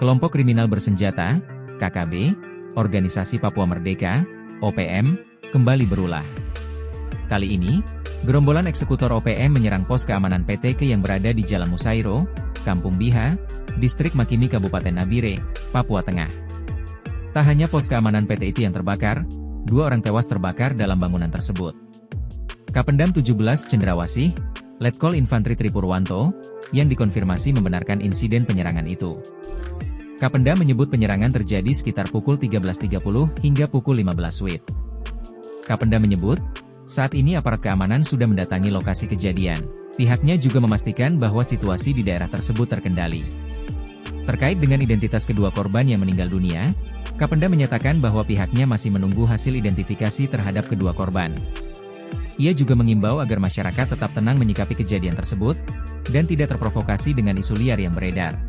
Kelompok kriminal bersenjata, KKB, Organisasi Papua Merdeka, OPM, kembali berulah. Kali ini, gerombolan eksekutor OPM menyerang pos keamanan PTK yang berada di Jalan Musairo, Kampung Biha, Distrik Makimi Kabupaten Nabire, Papua Tengah. Tak hanya pos keamanan PT itu yang terbakar, 2 orang tewas terbakar dalam bangunan tersebut. Kapendam 17 Cendrawasih, Letkol Infantri Tripurwanto, yang dikonfirmasi membenarkan insiden penyerangan itu. Kapendam menyebut penyerangan terjadi sekitar pukul 13.30 hingga pukul 15 WIB. Kapendam menyebut, saat ini aparat keamanan sudah mendatangi lokasi kejadian. Pihaknya juga memastikan bahwa situasi di daerah tersebut terkendali. Terkait dengan identitas kedua korban yang meninggal dunia, Kapendam menyatakan bahwa pihaknya masih menunggu hasil identifikasi terhadap kedua korban. Ia juga mengimbau agar masyarakat tetap tenang menyikapi kejadian tersebut, dan tidak terprovokasi dengan isu liar yang beredar.